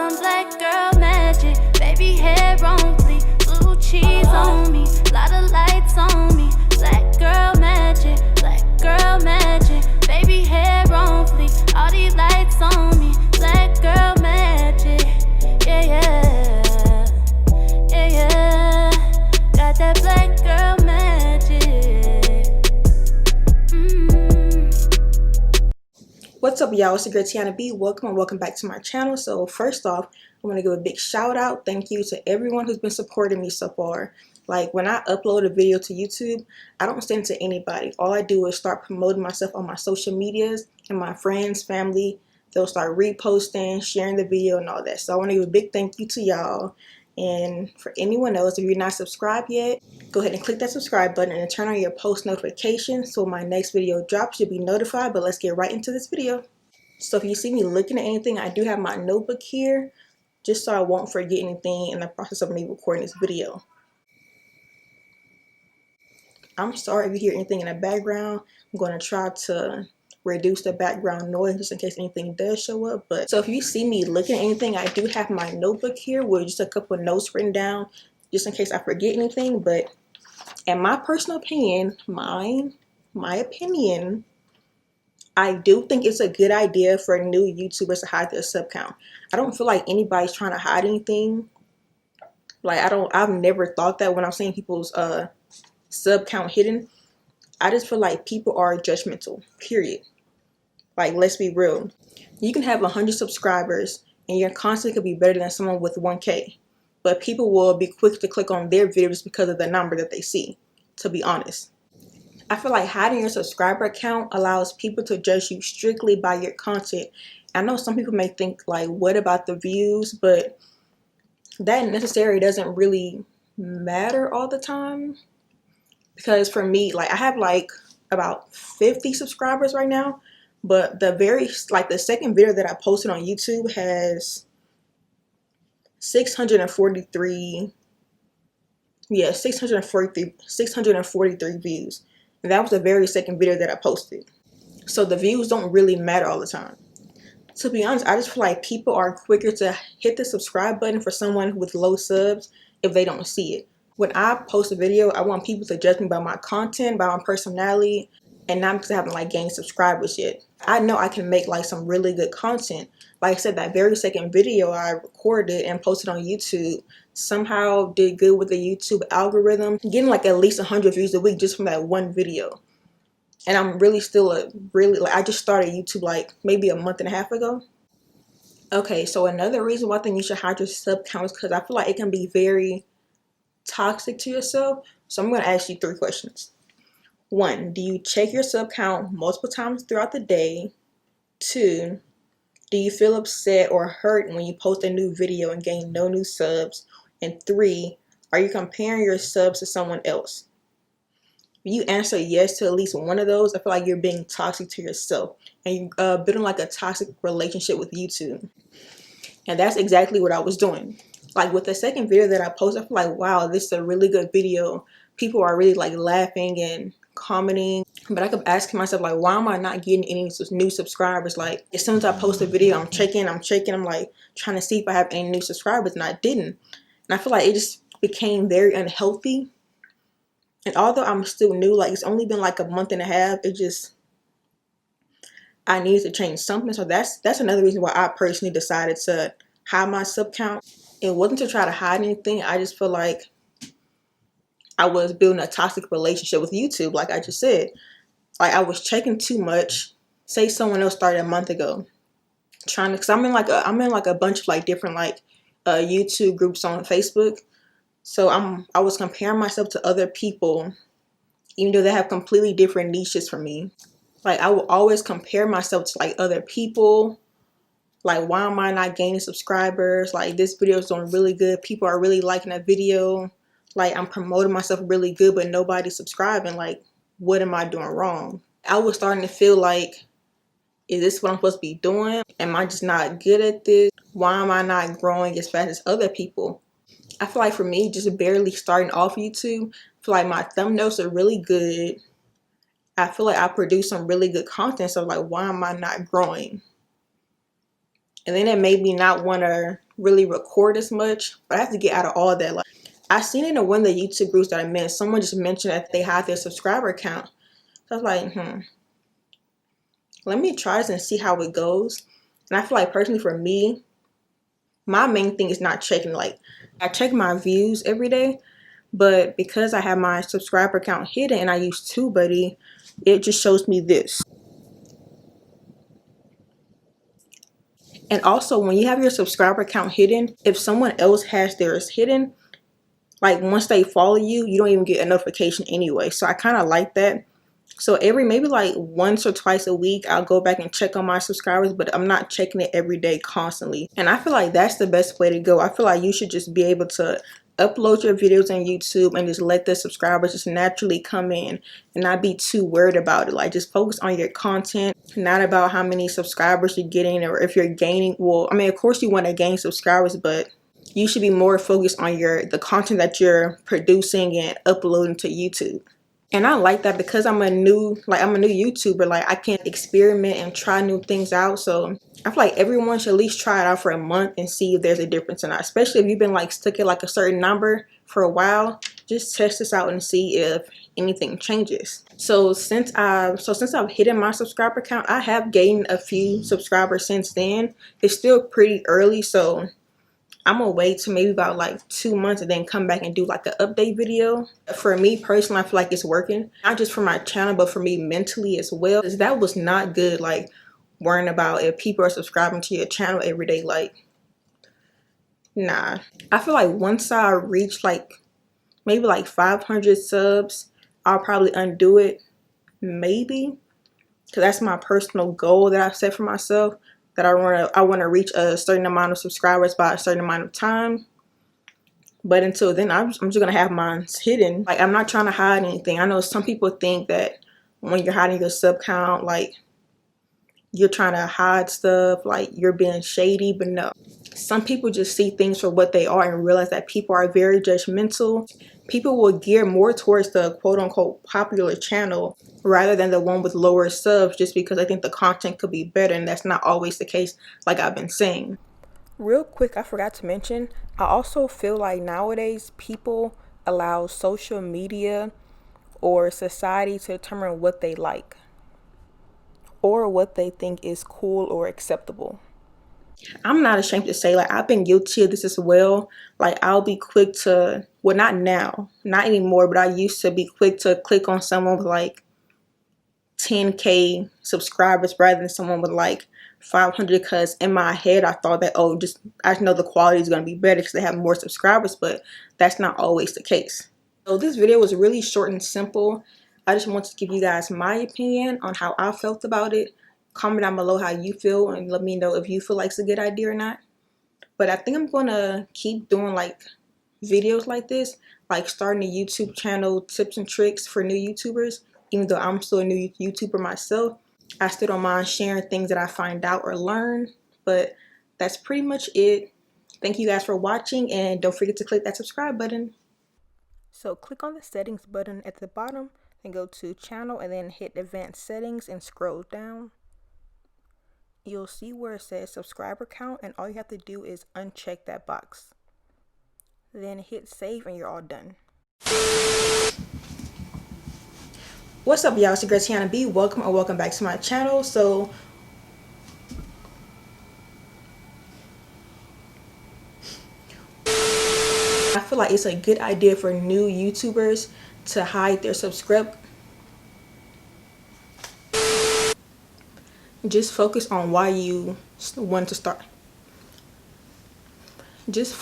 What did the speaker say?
some black girl magic. Baby hair on fleek, blue cheese on me, lot of lights on me. Black girl magic, baby hair on fleek, all these lights on me. Black girl magic, yeah, yeah, yeah, yeah. Got that black girl magic. What's up, y'all? It's your girl Tiyonna B. Welcome back to my channel. So first off, I want to give a big shout out. Thank you to everyone who's been supporting me so far. Like, when I upload a video to YouTube, I don't send it to anybody. All I do is start promoting myself on my social medias, and my friends, family, they'll start reposting, sharing the video and all that. So I want to give a big thank you to y'all. And for anyone else, if you're not subscribed yet, go ahead and click that subscribe button and turn on your post notifications so when my next video drops, you'll be notified. But let's get right into this video. So if you see me looking at anything, I do have my notebook here, just so I won't forget anything in the process of me recording this video. I'm sorry if you hear anything in the background. I'm going to try to reduce the background noise just in case anything does show up. But so if you see me looking at anything, I do have my notebook here with just a couple of notes written down just in case I forget anything. But in my personal opinion, my opinion, I do think it's a good idea for new YouTubers to hide their sub count. I don't feel like anybody's trying to hide anything. Like, I've never thought that when I'm seeing people's sub count hidden. I just feel like people are judgmental, period. Like, let's be real. You can have 100 subscribers and your content could be better than someone with 1K. But people will be quick to click on their videos because of the number that they see, to be honest. I feel like hiding your subscriber count allows people to judge you strictly by your content. I know some people may think, like, what about the views? But that necessarily doesn't really matter all the time. Because for me, like, I have like about 50 subscribers right now, but the second video that I posted on YouTube has 643 views. And that was the very second video that I posted. So the views don't really matter all the time. To be honest, I just feel like people are quicker to hit the subscribe button for someone with low subs if they don't see it. When I post a video, I want people to judge me by my content, by my personality, and not because I haven't like gained subscribers yet. I know I can make like some really good content. Like I said, that very second video I recorded and posted on YouTube somehow did good with the YouTube algorithm, getting like at least 100 views a week just from that one video. And I'm really still I just started YouTube like maybe a month and a half ago. Okay, so another reason why I think you should hide your sub count is because I feel like it can be very toxic to yourself. So I'm going to ask you 3 questions. 1, do you check your sub count multiple times throughout the day? 2, do you feel upset or hurt when you post a new video and gain no new subs? And 3, are you comparing your subs to someone else? If you answer yes to at least one of those, I feel like you're being toxic to yourself and you're building like a toxic relationship with YouTube. And that's exactly what I was doing. Like, with the second video that I posted, I feel like, wow, this is a really good video. People are really like laughing and commenting. But I kept asking myself, like, why am I not getting any new subscribers? Like, as soon as I post a video, I'm checking. I'm like trying to see if I have any new subscribers, and I didn't. And I feel like it just became very unhealthy. And although I'm still new, like, it's only been like a month and a half, I needed to change something. So that's another reason why I personally decided to hide my sub count. It wasn't to try to hide anything. I just feel like I was building a toxic relationship with YouTube, like I just said. Like, I was checking too much. Say someone else started a month ago, because I'm in like a bunch of like different like YouTube groups on Facebook. So I was comparing myself to other people, even though they have completely different niches from me. Like, I will always compare myself to like other people. Like, why am I not gaining subscribers? Like, this video is doing really good. People are really liking that video. Like, I'm promoting myself really good, but nobody's subscribing. Like, what am I doing wrong? I was starting to feel like, is this what I'm supposed to be doing? Am I just not good at this? Why am I not growing as fast as other people? I feel like for me, just barely starting off YouTube, I feel like my thumbnails are really good. I feel like I produce some really good content. So like, why am I not growing? And then it made me not want to really record as much, but I have to get out of all that. Like, I seen in one of the YouTube groups that I met, someone just mentioned that they had their subscriber count. So I was like, let me try this and see how it goes. And I feel like personally for me, my main thing is not checking, like, I check my views every day, but because I have my subscriber count hidden and I use TubeBuddy, it just shows me this. And also, when you have your subscriber count hidden, if someone else has theirs hidden, like once they follow you, you don't even get a notification anyway. So I kind of like that. So maybe like once or twice a week, I'll go back and check on my subscribers, but I'm not checking it every day constantly. And I feel like that's the best way to go. I feel like you should just be able to upload your videos on YouTube and just let the subscribers just naturally come in and not be too worried about it. Like, just focus on your content, not about how many subscribers you're getting or if you're gaining. Well, I mean, of course you want to gain subscribers, but you should be more focused on the content that you're producing and uploading to YouTube. And I like that because I'm a new YouTuber. Like, I can experiment and try new things out. So I feel like everyone should at least try it out for a month and see if there's a difference or not. Especially if you've been like stuck at like a certain number for a while, just test this out and see if anything changes. So since I've hidden my subscriber count, I have gained a few subscribers since then. It's still pretty early, so I'm gonna wait to maybe about like 2 months and then come back and do like an update video. For me personally, I feel like it's working, not just for my channel, but for me mentally as well. Because that was not good, like worrying about if people are subscribing to your channel every day. Like, nah. I feel like once I reach like maybe like 500 subs, I'll probably undo it, maybe, because that's my personal goal that I've set for myself. That I want to reach a certain amount of subscribers by a certain amount of time. But until then, I'm just gonna have mine hidden. Like, I'm not trying to hide anything. I know some people think that when you're hiding your sub count, like you're trying to hide stuff, like you're being shady, but no. Some people just see things for what they are and realize that people are very judgmental. People will gear more towards the quote-unquote popular channel rather than the one with lower subs, just because I think the content could be better, and that's not always the case, like I've been saying. Real quick, I forgot to mention, I also feel like nowadays people allow social media or society to determine what they like or what they think is cool or acceptable. I'm not ashamed to say, like, I've been guilty of this as well. Like, I'll be quick to, well, not now, not anymore, but I used to be quick to click on someone with like 10K subscribers rather than someone with like 500, because in my head I thought that, oh, I know the quality is going to be better because they have more subscribers, but that's not always the case. So this video was really short and simple. I just wanted to give you guys my opinion on how I felt about it. Comment down below how you feel and let me know if you feel like it's a good idea or not. But I think I'm gonna keep doing like videos like this, like starting a YouTube channel, tips and tricks for new YouTubers. Even though I'm still a new YouTuber myself, I still don't mind sharing things that I find out or learn. But that's pretty much it. Thank you guys for watching, and don't forget to click that subscribe button. So click on the settings button at the bottom and go to channel and then hit advanced settings and scroll down. You'll see where it says subscriber count, and all you have to do is uncheck that box. Then hit save and you're all done. What's up, y'all? It's your girl Tiyonna B. Welcome or welcome back to my channel. So I feel like it's a good idea for new YouTubers to hide their subscribe. Just focus on why you want to start. Just